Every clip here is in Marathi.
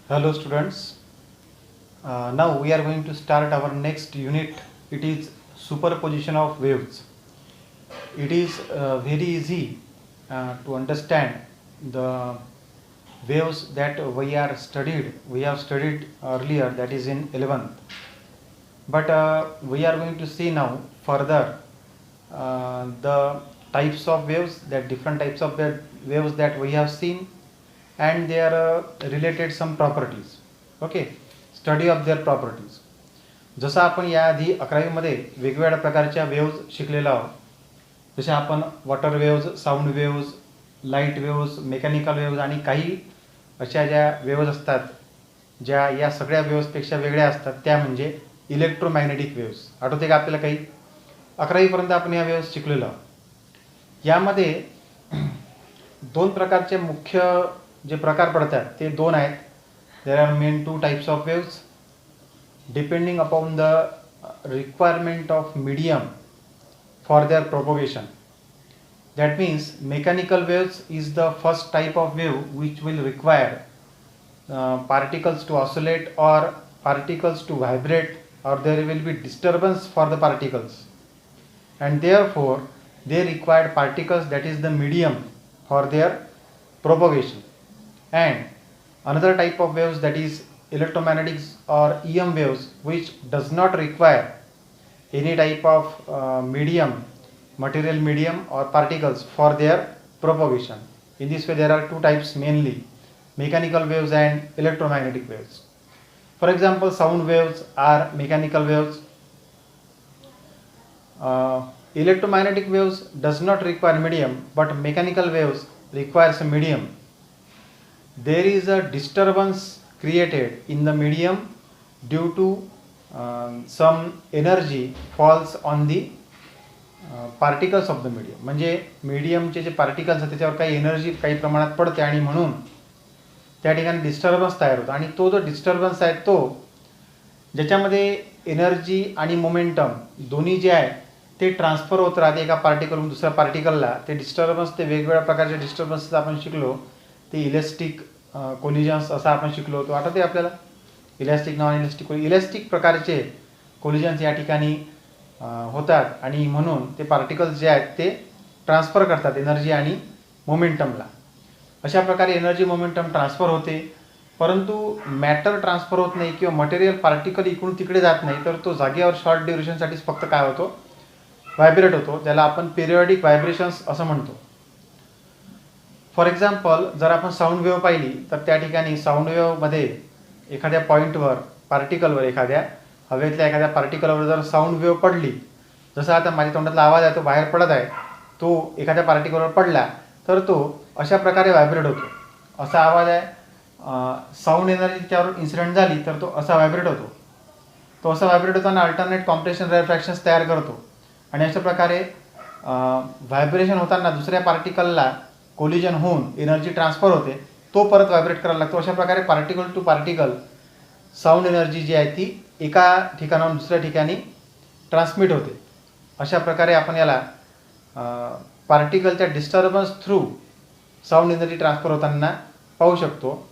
Hello students, now we are going to start our next unit. It is superposition of waves. It is very easy to understand the waves that we have studied earlier, that is in 11th. But we are going to see now further the types of waves, that different types of waves that we have seen, and their related some properties. Okay, study of their properties. जसं आपण याआधी 11वी मध्ये वेगवेगळ्या प्रकारच्या वेव्ज शिकलेलो आहोत. जसे आपण water waves, sound waves, light waves, mechanical waves आणि काही अशा ज्या वेव्ज असतात ज्या या सगळ्या वेव्जपेक्षा वेगळ्या असतात, त्या म्हणजे इलेक्ट्रोमॅग्नेटिक वेव्ज. आठवते का आपल्याला काही? 11वी पर्यंत आपण या वेव्ज शिकलेलो आहोत. यामध्ये दोन प्रकारचे मुख्य जे प्रकार पडतात ते दोन आहेत. There are main two types of waves depending upon the requirement of medium for their propagation. That means mechanical waves is the first type of wave which will require particles to oscillate or particles to vibrate, or there will be disturbance for the particles, and therefore they require particles, that is the medium for their propagation. And another type of waves, that is electromagnetics or EM waves, which does not require any type of material medium or particles for their propagation. In this way there are two types mainly, mechanical waves and electromagnetic waves. For example, sound waves are mechanical waves. Electromagnetic waves does not require medium, but mechanical waves requires a medium. There is a disturbance created in the medium due to some energy falls on the particles of the medium. म्हणजे मीडियमचे जे पार्टिकल्स आहेत त्याच्यावर काही एनर्जी काही प्रमाणात पडते आणि म्हणून त्या ठिकाणी डिस्टर्बन्स तयार होतो. आणि तो जो डिस्टर्बन्स आहे तो ज्याच्यामध्ये एनर्जी आणि मोमेंटम दोन्ही जे आहे ते ट्रान्सफर होत राहते एका पार्टिकलहून दुसऱ्या पार्टिकलला. ते डिस्टर्बन्स, ते वेगवेगळ्या प्रकारचे डिस्टर्बन्सेस आपण शिकलो. ते इलेस्टिक कोलिजन्स असं आपण शिकलो होतो, आठवते आपल्याला? Elastic, non elastic. इलॅस्टिक प्रकारचे कोलिजन्स या ठिकाणी होतात आणि म्हणून ते पार्टिकल्स जे आहेत ते ट्रान्सफर करतात एनर्जी आणि मोमेंटमला. अशा प्रकारे एनर्जी मोमेंटम ट्रान्सफर होते, परंतु मॅटर ट्रान्सफर होत नाही किंवा मटेरियल पार्टिकल इकडून तिकडे जात नाही. तर तो जागेवर शॉर्ट ड्युरेशनसाठीच फक्त काय होतो? व्हायब्रेट होतो, ज्याला आपण पिरियडिक व्हायब्रेशन्स असं म्हणतो. फॉर एक्झाम्पल, जर आपण साऊंड वेव्ह पाहिली तर त्या ठिकाणी साऊंड वेव्हमध्ये एखाद्या पॉईंटवर, पार्टिकलवर, एखाद्या हवेतल्या एखाद्या पार्टिकलवर जर साऊंड वेव्ह पडली, जसं आता माझ्या तोंडातला आवाज आहे तो बाहेर पडत आहे, तो एखाद्या पार्टिकलवर पडला तर तो अशा प्रकारे व्हायब्रेट होतो. असा आवाज आहे, साऊंड एनर्जी त्यावर इन्सिडेंट झाली तर तो असा व्हायब्रेट होतो. तो असा व्हायब्रेट होताना अल्टरनेट कॉम्प्रेशन रिफ्रॅक्शन्स तयार करतो आणि अशा प्रकारे व्हायब्रेशन होताना दुसऱ्या पार्टिकलला कोलिजन होऊन एनर्जी ट्रान्सफर होते, तो परत व्हायब्रेट करायला लागतो. अशा प्रकारे particle to particle sound energy जी आहे ती एका ठिकाणाहून दुसऱ्या ठिकाणी ट्रान्समिट होते. अशा प्रकारे आपण याला पार्टिकलच्या disturbance through sound energy transfer होताना पाहू शकतो.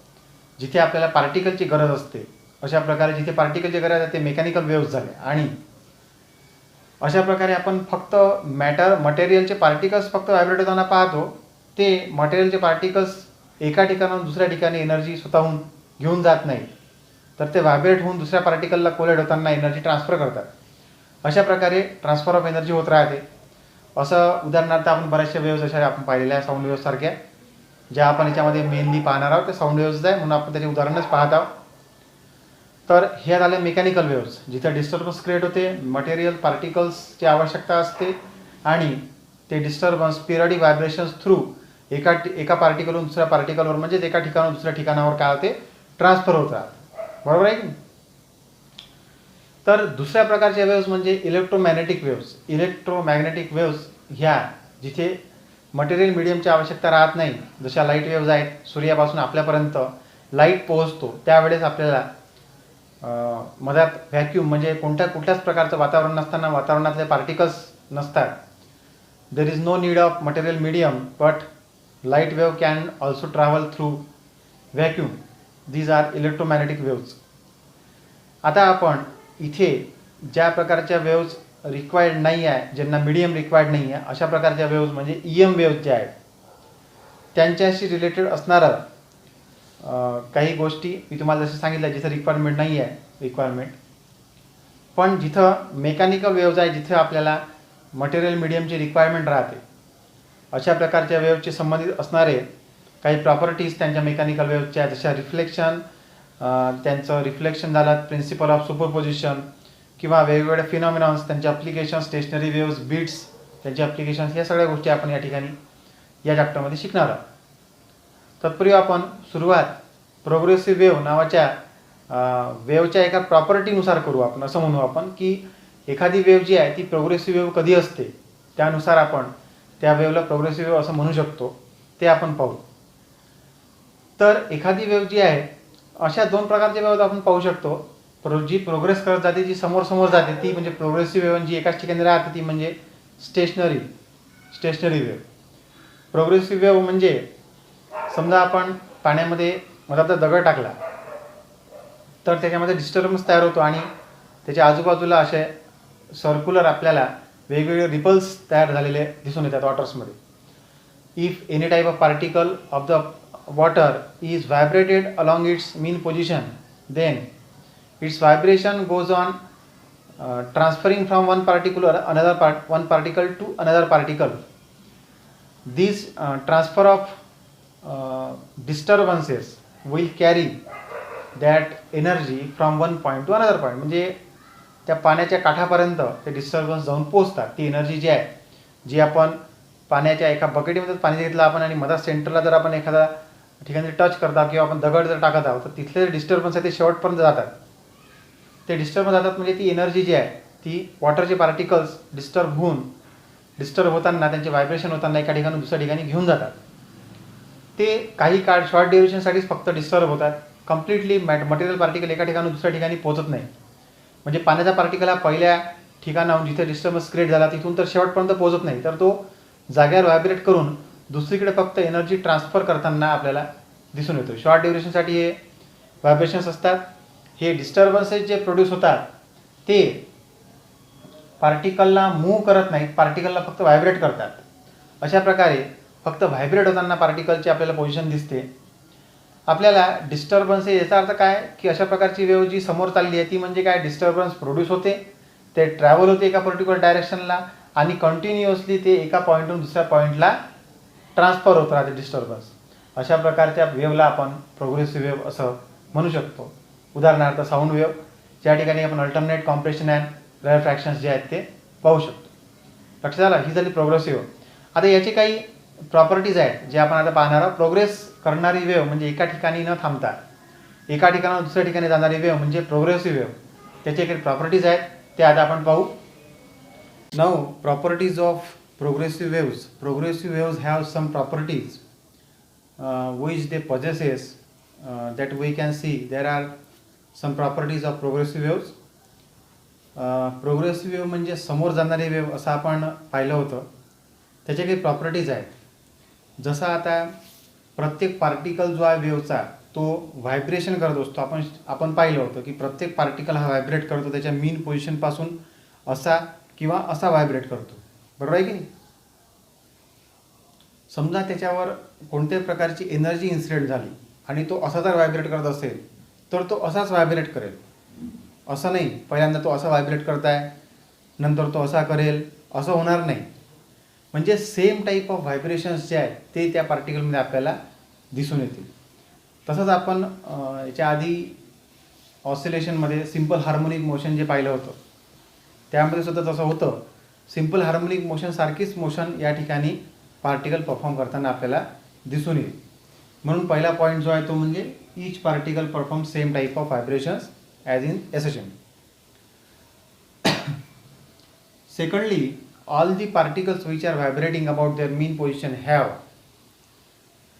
जिथे आपल्याला पार्टिकलची गरज असते, अशा प्रकारे जिथे पार्टिकलची गरज आहे ते मेकॅनिकल वेव्ज झाले. आणि अशा प्रकारे आपण फक्त मटेरियलचे पार्टिकल्स फक्त व्हायब्रेट होताना पाहतो. ते मटेरियलचे पार्टिकल्स एका ठिकाणाहून दुसऱ्या ठिकाणी एनर्जी स्वतःहून घेऊन जात नाही, तर ते व्हायब्रेट होऊन दुसऱ्या पार्टिकलला कोलाइड होताना एनर्जी ट्रान्सफर करतात. अशा प्रकारे ट्रान्सफर ऑफ एनर्जी होत राहते. असं उदाहरणार्थ आपण बऱ्याचशा वेव्ज अशा आपण पाहिलेल्या आहे साऊंड वेव्हसारख्या, ज्या आपण याच्यामध्ये मेनली पाहणार आहोत ते साऊंड वेव्ज आहे, म्हणून आपण त्याचे उदाहरणच पाहत आहोत. तर हे झाले मेकॅनिकल वेव्ज, जिथे डिस्टर्बन्स क्रिएट होते, मटेरियल पार्टिकल्सची आवश्यकता असते आणि ते डिस्टर्बन्स पिरियडिक व्हायब्रेशन्स थ्रू एका पार्टिकलवरून दुसऱ्या पार्टिकलवर, म्हणजेच एका ठिकाणाहून दुसऱ्या ठिकाणावर काय होते? ट्रान्सफर होत राहते. बरोबर आहे की? तर दुसऱ्या प्रकारच्या वेव्ज म्हणजे इलेक्ट्रोमॅग्नेटिक वेव्ज. इलेक्ट्रोमॅग्नेटिक वेव्ज ह्या जिथे मटेरियल मीडियमची आवश्यकता राहत नाही, जशा लाईट वेव्ज आहेत, सूर्यापासून आपल्यापर्यंत लाईट पोहोचतो त्यावेळेस आपल्याला मधात व्हॅक्यूम म्हणजे कुठल्याच प्रकारचं वातावरण नसताना वातावरणातले पार्टिकल्स नसतात. There is no need of material medium but light wave can also travel through vacuum. These are electromagnetic waves. आता आपण इथे ज्या प्रकारच्या वेव्ज रिक्वायर्ड नाही आहे, ज्यांना मीडियम रिक्वायर्ड नाही आहे, अशा प्रकारच्या वेव्ज म्हणजे EM वेव्ज ज्या आहेत त्यांच्याशी रिलेटेड असणारं काही गोष्टी मी तुम्हाला जसं सांगितलं, जिथं रिक्वायरमेंट नाही आहे रिक्वायरमेंट, पण जिथं मेकॅनिकल वेव्ज आहे, जिथे आपल्याला मटेरियल मीडियमची रिक्वायरमेंट राहते, अशा प्रकारच्या वेव्हशी संबंधित असणारे काही प्रॉपर्टीज त्यांच्या मेकॅनिकल वेव्हच्या, जशा रिफ्लेक्शन, त्यांचं रिफ्लेक्शन झालं, प्रिन्सिपल ऑफ सुपरपोजिशन किंवा वेगवेगळे फिनॉमिनॉन्स, त्यांचे ॲप्लिकेशन, स्टेशनरी वेव्ज, बीट्स, त्यांचे ॲप्लिकेशन्स, ह्या सगळ्या गोष्टी आपण या ठिकाणी या चॅप्टरमध्ये शिकणार आहोत. तत्पूर्वी आपण सुरुवात प्रोग्रेसिव्ह वेव्ह नावाच्या वेव्हच्या एका प्रॉपर्टीनुसार करू. आपण असं म्हणू आपण की एखादी वेव्ह जी आहे ती प्रोग्रेसिव्ह वेव्ह कधी असते, त्यानुसार आपण त्या वेव्हला प्रोग्रेसिव्ह वेव्ह असं म्हणू शकतो, ते आपण पाहू. तर एखादी वेव्ह जी आहे, अशा दोन प्रकारच्या वेव्ह आपण पाहू शकतो. जी प्रोग्रेस करत जाते, जी समोर समोर जाते, ती म्हणजे प्रोग्रेसिव्ह वेव्ह. जी एकाच ठिकाणी राहते ती म्हणजे स्टेशनरी वेव्ह. प्रोग्रेसिव्ह वेव्ह म्हणजे समजा आपण पाण्यामध्ये मधातला दगड टाकला तर त्याच्यामध्ये डिस्टर्बन्स तयार होतो आणि त्याच्या आजूबाजूला असे सर्क्युलर आपल्याला वेगवेगळे रिपल्स तयार झालेले दिसून येतात वॉटर्समध्ये. If any type of particle of the water is vibrated along its mean position, then its vibration goes on transferring from one particle to another particle. This transfer of disturbances will carry that energy from one point to another point. म्हणजे त्या पाण्याच्या काठापर्यंत ते डिस्टर्बन्स जाऊन पोहोचतात. ती एनर्जी जी आहे, जी आपण पाण्याच्या एका बकेटमध्ये पाणी घेतलं आपण आणि मधात सेंटरला जर आपण एखादा ठिकाणी टच करता किंवा आपण दगड जर टाकत आहोत, तर तिथले डिस्टर्बन्स आहे ते शेवटपर्यंत जातात. ते डिस्टर्ब जातात म्हणजे ती एनर्जी जी आहे ती वॉटरचे पार्टिकल्स डिस्टर्ब होताना, त्यांचे व्हायब्रेशन होताना एका ठिकाणी दुसऱ्या ठिकाणी घेऊन जातात. ते काही काळ शॉर्ट ड्युरेशनसाठीच फक्त डिस्टर्ब होतात. कम्प्लिटली मटेरियल पार्टिकल एका ठिकाणी दुसऱ्या ठिकाणी पोहोचत नाही. म्हणजे पाण्याचा पार्टिकल हा पहिल्या ठिकाणाहून जिथे डिस्टर्बन्स क्रिएट झाला तिथून तर शेवटपर्यंत पोहोचत नाही, तर तो जाग्यावर व्हायब्रेट करून दुसरीकडे फक्त एनर्जी ट्रान्सफर करताना आपल्याला दिसून येतो. शॉर्ट ड्युरेशनसाठी हे व्हायब्रेशन्स असतात. हे डिस्टर्बन्सेस जे प्रोड्यूस होतात ते पार्टिकलला मूव्ह करत नाहीत, पार्टिकलला फक्त व्हायब्रेट करतात. अशा प्रकारे फक्त व्हायब्रेट होताना पार्टिकलची आपल्याला पोझिशन दिसते. आपल्याला डिस्टर्बन्स याचा अर्थ काय की अशा प्रकारची वेव्ह जी समोर चालली आहे ती म्हणजे काय, डिस्टर्बन्स प्रोड्यूस होते, ते ट्रॅव्हल होते एका पर्टिक्युलर डायरेक्शनला आणि कंटिन्युअसली ते एका पॉईंटहून दुसऱ्या पॉईंटला ट्रान्सफर होत राहते डिस्टर्बन्स. अशा प्रकारच्या वेव्हला आपण प्रोग्रेसिव्ह वेव्ह असं म्हणू शकतो. उदाहरणार्थ साऊंड वेव्ह, ज्या ठिकाणी आपण अल्टरनेट कॉम्प्रेशन अँड रेफ्रॅक्शन्स जे आहेत ते पाहू शकतो. लक्षात आलं, ही झाली प्रोग्रेसिव्ह. आता याचे काही प्रॉपर्टीज आहेत जे आपण आता पाहणार आहोत. प्रोग्रेस करणारी वेव्ह म्हणजे एका ठिकाणी न थांबता एका ठिकाणावर दुसऱ्या ठिकाणी जाणारी वेव्ह म्हणजे प्रोग्रेसिव्ह वेव्ह. त्याचे काही प्रॉपर्टीज आहेत ते आता आपण पाहू. Now properties of progressive waves. Progressive waves have some properties which they possesses that we can see. There are some properties of progressive waves. Progressive wave म्हणजे समोर जाणारी वेव्ह असं आपण पाहिलं होतं. त्याचे काही प्रॉपर्टीज आहेत. जसं आता प्रत्येक पार्टिकल जो आहे वेव्हचा तो व्हायब्रेशन करत असतो. आपण पाहिलं होतं की प्रत्येक पार्टिकल हा व्हायब्रेट करतो, त्याच्या मीन पोझिशनपासून असा किंवा असा व्हायब्रेट करतो, बरोबर आहे की नाही. समजा त्याच्यावर कोणत्याही प्रकारची एनर्जी इन्सिडेंट झाली आणि तो असा जर व्हायब्रेट करत असेल तर तो असाच व्हायब्रेट करेल. असं नाही पहिल्यांदा तो असा व्हायब्रेट करताय नंतर तो असा करेल, असं होणार नाही. म्हणजे सेम टाईप ऑफ व्हायब्रेशन्स जे आहेत ते त्या पार्टिकलमध्ये आपल्याला दिसून येतील. तसंच आपण याच्या आधी ऑसिलेशनमध्ये सिम्पल हार्मोनिक मोशन जे पाहिलं होतं त्यामध्ये सुद्धा तसं होतं. सिम्पल हार्मोनिक मोशन सारखीच मोशन या ठिकाणी पार्टिकल परफॉर्म करताना आपल्याला दिसून येईल. म्हणून पहिला पॉईंट जो आहे तो म्हणजे each particle perform same type of vibrations as in succession. Secondly, all the particles which are vibrating about their mean position have.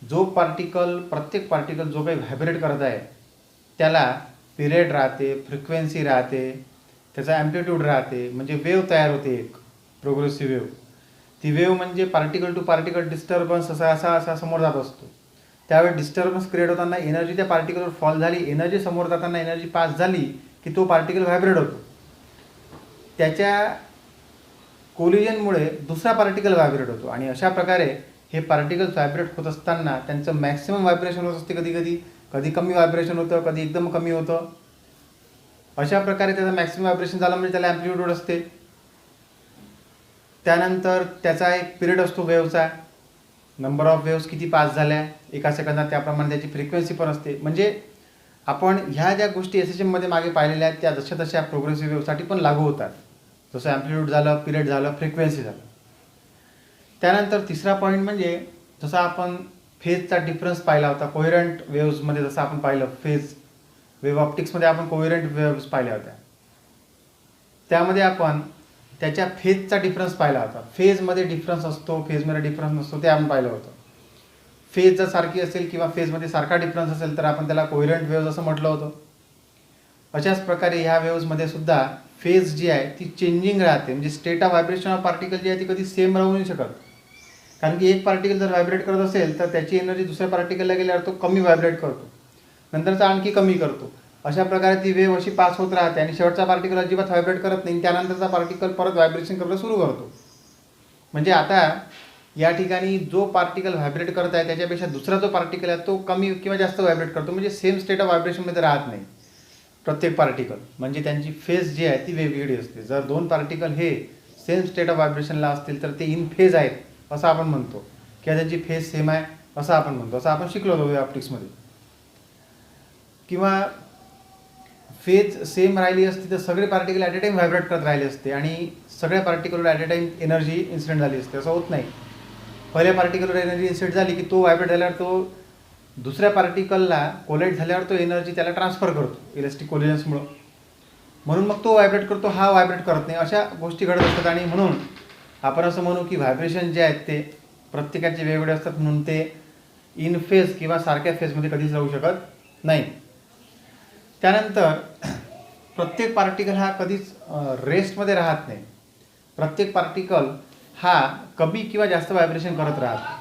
जो पार्टिकल प्रत्येक पार्टिकल जो काही व्हायब्रेट करत आहे त्याला पिरियड राहते, फ्रिक्वेन्सी राहते, त्याचा ॲम्प्लिट्यूड राहते, म्हणजे वेव्ह तयार होते एक प्रोग्रेसिव्ह वेव्ह. ती वेव्ह म्हणजे पार्टिकल टू पार्टिकल डिस्टर्बन्स असा समोर जात असतो. त्यावेळी डिस्टर्बन्स क्रिएट होताना एनर्जी त्या पार्टिकलवर फॉल झाली, एनर्जी समोर जाताना एनर्जी पास झाली की तो पार्टिकल व्हायब्रेट होतो. त्याच्या कोलिजनमुळे दुसरा पार्टिकल व्हायब्रेट होतो आणि अशा प्रकारे हे पार्टिकल्स व्हायब्रेट होत असताना त्यांचं मॅक्सिमम व्हायब्रेशन होत असते. कधी कमी व्हायब्रेशन होतं, कधी एकदम कमी होतं. अशा प्रकारे त्याचं मॅक्सिमम व्हायब्रेशन झालं म्हणजे त्याला ॲम्प्लिट्यूड असते. त्यानंतर त्याचा एक पिरियड असतो वेव्हचा, नंबर ऑफ वेव्स किती पास झाल्या एका सेकंदात, त्याप्रमाणे त्याची फ्रिक्वेन्सी पण असते. म्हणजे आपण ह्या ज्या गोष्टी SHMमध्ये मागे पाहिलेल्या आहेत त्या जशा तशा प्रोग्रेसिव्ह वेव्हसाठी पण लागू होतात. जसं ॲम्प्लिट्यूड झालं, पिरियड झालं, फ्रिक्वेन्सी झालं. त्यानंतर तिसरा पॉईंट म्हणजे जसं आपण फेजचा डिफरन्स पाहिला होता कोहेरंट वेव्हजमध्ये, जसं आपण पाहिलं फेज वेव्ह ऑप्टिक्समध्ये आपण कोहेरंट वेव्हज पाहिल्या होत्या. त्यामध्ये आपण त्याच्या फेजचा डिफरन्स पाहिला होता. फेजमध्ये डिफरन्स असतो, फेजमध्ये डिफरन्स नसतो, ते आपण पाहिलं होतं. फेज जर सारखी असेल किंवा फेजमध्ये सारखा डिफरन्स असेल तर आपण त्याला कोहेरंट वेव्हज असं म्हटलं होतं. अशाच प्रकारे ह्या वेव्हजमध्ये सुद्धा फेज जी आहे ती चेंजिंग राहते. म्हणजे state of vibration of particle जी आहे ती कधी सेम राहू नाही शकत. कारण की एक पार्टिकल जर व्हायब्रेट करत असेल तर त्याची एनर्जी दुसऱ्या पार्टिकलला गेल्यावर तो कमी व्हायब्रेट करतो, नंतरचा आणखी कमी करतो. अशा प्रकारे ती वेव्ह अशी पास होत राहते आणि शेवटचा पार्टिकल अजिबात व्हायब्रेट करत नाही, त्यानंतरचा पार्टिकल परत व्हायब्रेशन करायला सुरू करतो. म्हणजे आता या ठिकाणी जो पार्टिकल व्हायब्रेट करत आहे त्याच्यापेक्षा दुसरा जो पार्टिकल आहे तो कमी किंवा जास्त व्हायब्रेट करतो. म्हणजे सेम स्टेट ऑफ व्हायब्रेशनमध्ये राहत नाही प्रत्येक पार्टिकल. म्हणजे त्यांची फेज जी आहे ती वेगवेगळी असते. जर दोन पार्टिकल हे सेम स्टेट ऑफ व्हायब्रेशनला असतील तर ते इन फेज आहेत असं आपण म्हणतो, किंवा त्यांची फेज सेम आहे असं आपण म्हणतो. असं आपण शिकलो होतो ऑप्टिक्समध्ये. किंवा फेज सेम राहिली असती तर सगळे particle at a time vibrate करत राहिले असते आणि सगळ्या पार्टिकलवर at a time energy incident झाली असते. असं होत नाही. पहिल्या पार्टिकलवर एनर्जी इन्सिडेंट झाली की तो व्हायब्रेट झाल्यावर तो दुसऱ्या पार्टिकलला कोलाईट झाल्यावर तो एनर्जी त्याला ट्रान्सफर करतो इलेक्ट्रिक कोलिजन्समुळं. म्हणून मग तो व्हायब्रेट करतो, हा व्हायब्रेट करत नाही. अशा गोष्टी घडत असतात. आणि म्हणून आपण असं म्हणू की व्हायब्रेशन जे आहेत ते प्रत्येकाचे वेगवेगळे असतात, म्हणून ते इन फेज किंवा सारख्या फेजमध्ये कधीच राहू शकत नाही. त्यानंतर प्रत्येक पार्टिकल हा कधीच रेस्टमध्ये राहत नाही. प्रत्येक पार्टिकल हा कमी किंवा जास्त व्हायब्रेशन करत राहतो.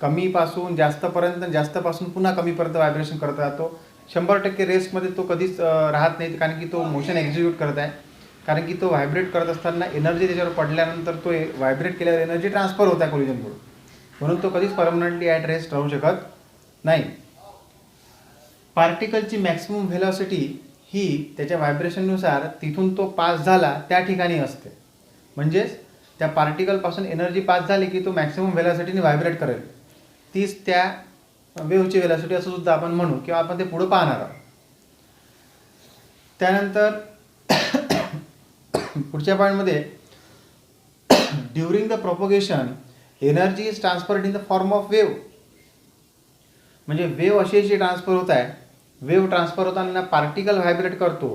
कमीपासून जास्तपर्यंत, जास्तपासून पुन्हा कमीपर्यंत व्हायब्रेशन करत राहतो. 100% रेस्टमध्ये तो कधीच राहत नाही, कारण की तो मोशन एक्झिक्यूट करत आहे. कारण की तो व्हायब्रेट करत असताना एनर्जी त्याच्यावर पडल्यानंतर तो व्हायब्रेट केल्यावर एनर्जी ट्रान्सफर होत आहे कोलिजनकडून. म्हणून तो कधीच परमनंटली ॲट रेस्ट राहू शकत नाही. पार्टिकलची मॅक्सिमम व्हेलॉसिटी ही त्याच्या व्हायब्रेशननुसार तिथून तो पास झाला त्या ठिकाणी असते. म्हणजेच त्या पार्टिकलपासून एनर्जी पास झाली की तो मॅक्सिमम व्हेलॉसिटीने व्हायब्रेट करेल. तीच त्या वेव्हची व्हेलॉसिटी असं सुद्धा आपण म्हणू, किंवा आपण ते पुढे पाहणार आहोत. त्यानंतर पुढच्या पॉईंटमध्ये during the propagation energy is transferred in the form of wave. म्हणजे वेव्ह अशी ट्रान्सफर होत आहे. वेव्ह ट्रान्सफर होताना पार्टिकल व्हायब्रेट करतो,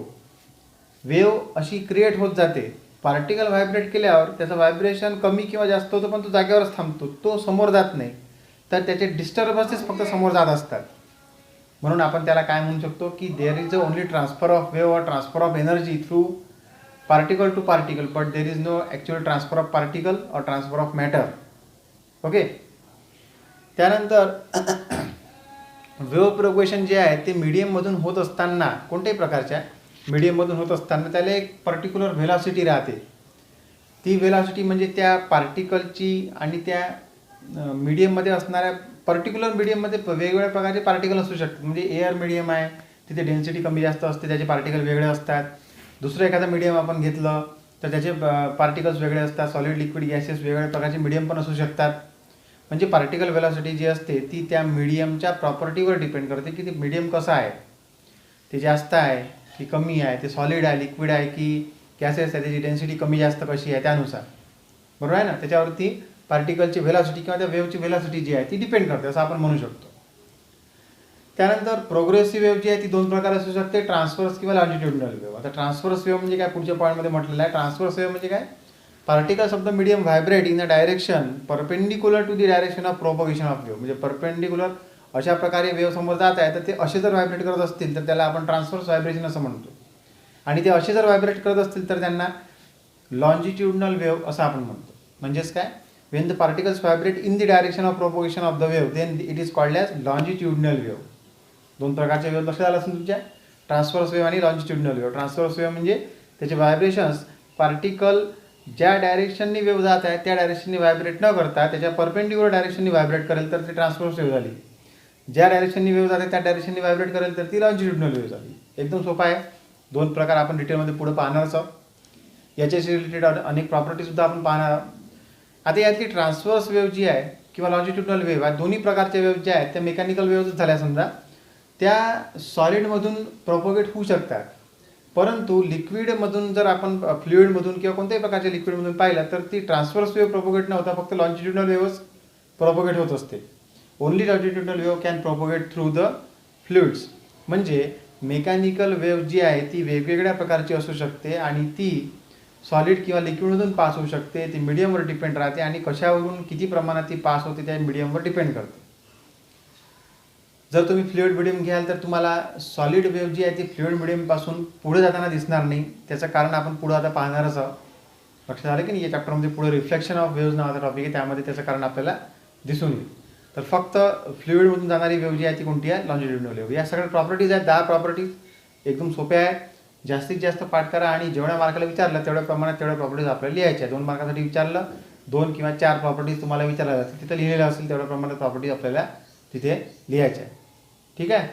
वेव्ह अशी क्रिएट होत जाते. पार्टिकल व्हायब्रेट केल्यावर त्याचं व्हायब्रेशन कमी किंवा जास्त होतं, पण तो जागेवरच थांबतो, तो समोर जात नाही. तर त्याचे डिस्टर्बन्सेस फक्त समोर जात असतात. म्हणून आपण त्याला काय म्हणू शकतो की there is only transfer of wave और transfer of energy through particle to particle, but there is no actual transfer of particle और ट्रान्सफर ऑफ मॅटर. ओके. त्यानंतर वेव्ह प्रोग्रेशन जे आहे ते मीडियममधून होत असताना, कोणत्याही प्रकारच्या मीडियममधून होत असताना त्याला एक पर्टिक्युलर व्हेलॉसिटी राहते. ती व्हेलॉसिटी म्हणजे त्या पार्टिकलची आणि त्या मीडियममध्ये असणाऱ्या पर्टिक्युलर मीडियममध्ये वेगवेगळ्या प्रकारचे पार्टिकल असू शकतात. म्हणजे एअर मीडियम आहे, तिथे डेन्सिटी कमी जास्त असते, त्याचे पार्टिकल वेगळे असतात. दुसरं एखादं मीडियम आपण घेतलं तर त्याचे पार्टिकल्स वेगळे असतात. सॉलिड, लिक्विड, गॅसेस वेगवेगळ्या प्रकारचे मीडियम पण असू शकतात. म्हणजे पार्टिकल व्हेलॉसिटी जी असते ती त्या मीडियमच्या प्रॉपर्टीवर डिपेंड करते की ते मीडियम कसं आहे, ते जास्त आहे की कमी आहे, ते सॉलिड आहे, लिक्विड आहे की गॅसेस आहे, त्याची डेन्सिटी कमी जास्त कशी आहे त्यानुसार. बरोबर आहे ना. त्याच्यावरती पार्टिकलची व्हेलॉसिटी किंवा त्या वेव्हची व्हेलॉसिटी जी आहे ती डिपेंड करते, असं आपण म्हणू शकतो. त्यानंतर प्रोग्रेसिव्ह वेव्ह जी आहे ती दोन प्रकार असू शकते, ट्रान्सव्हर्स किंवा लॉन्जिट्युडिनल वेव्ह. आता ट्रान्सव्हर्स वेव्ह म्हणजे काय, पुढच्या पॉईंटमध्ये म्हटलेलं आहे. ट्रान्सव्हर्स वेव्ह म्हणजे काय, particles of the medium vibrate in a direction perpendicular to the direction of propagation of wave. म्हणजे परपेंडिक्युलर अशा प्रकारे वेव्ह समोर जात आहे तर ते असे जर व्हायब्रेट करत असतील तर त्याला आपण ट्रान्सव्हर्स व्हायब्रेशन असं म्हणतो. आणि ते असे जर व्हायब्रेट करत असतील तर त्यांना लॉन्जिट्युडिनल वेव्ह असं आपण म्हणतो. म्हणजेच काय, when the particles vibrate in the direction of propagation of the wave then it is called as longitudinal wave. दोन प्रकारचे वेव्ह लक्षात आलं असेल तुमच्या, ट्रान्सफरस वेव्ह आणि लॉन्जिट्युडनल वेव्ह. ट्रान्सफरस वेव्ह म्हणजे त्याचे व्हायब्रेशन्स पार्टिकल ज्या डायरेक्शननी वेव्ह जात आहे त्या डायरेक्शननी व्हायब्रेट न करता त्याच्या परपेंडिक्युलर डायरेक्शननी व्हायब्रेट करेल तर ते ट्रान्सफरस वेव्ह झाली. ज्या डायरेक्शननी वेव्ह जाते त्या डायरेक्शननी व्हायब्रेट करेल तर ती लॉन्जिट्युडनल वेव्ह झाली. एकदम सोपा आहे. दोन प्रकार आपण डिटेलमध्ये पुढे पाहणारच आहोत. याच्याशी रिलेटेड अनेक प्रॉपर्टीसुद्धा आपण पाहणार आहोत. आता यातली ट्रान्सफरस वेव्ह जी आहे किंवा लॉन्जिट्युडनल वेव्ह आहे, दोन्ही प्रकारच्या वेव्ह ज्या आहेत त्या मेकॅनिकल वेव्हच झाल्या समजा, त्या सॉलिडमधून प्रोपोगेट होऊ शकतात. परंतु लिक्विडमधून जर आपण फ्लुइडमधून किंवा कोणत्याही प्रकारच्या लिक्विडमधून पाहिलं तर ती ट्रान्सफरस वेव्ह प्रोपोगेट न होता फक्त लॉन्जिट्युडनल वेव्हच प्रोपोगेट होत असते. Only longitudinal wave can propagate through the fluids. म्हणजे मेकॅनिकल वेव्ह जी आहे ती वेगवेगळ्या प्रकारची असू शकते आणि ती सॉलिड किंवा लिक्विडमधून पास होऊ शकते. ती मीडियमवर डिपेंड राहते आणि कशावरून किती प्रमाणात ती पास होते त्या मीडियमवर डिपेंड करते. जर तुम्ही फ्लुइड मिडियम घ्याल तर तुम्हाला सॉलिड वेव्ह जी आहे ती फ्लुइड मिडियमपासून पुढे जाताना दिसणार नाही. त्याचं कारण आपण पुढे आता पाहणारच आहोत. लक्षात आलं की नाही. या चॅप्टरमध्ये पुढे रिफ्लेक्शन ऑफ वेव्ज नावाचा टॉपिक आहे, त्यामध्ये त्याचं कारण आपल्याला दिसून येईल. तर फक्त फ्लुइडमधून जाणारी वेव्ह जी आहे ती कोणती आहे, लॉन्जिट्युडनल वेव्ह. या सगळ्या प्रॉपर्टीज आहेत, 10 प्रॉपर्टीज एकदम सोप्या आहेत. जास्तीत जास्त पाठ करा आणि जेवढ्या मार्काला विचारलं तेवढ्या प्रमाणात तेवढ्या प्रॉपर्टीज आपल्याला लिहायच्या. 2 मार्कासाठी विचारलं 2 किंवा 4 प्रॉपर्टीज तुम्हाला विचारल्या जातील, तिथं लिहिलेलं असेल तेवढ्या प्रमाणात प्रॉपर्टीज आपल्याला तिथे लिहायच्या. ठीक आहे.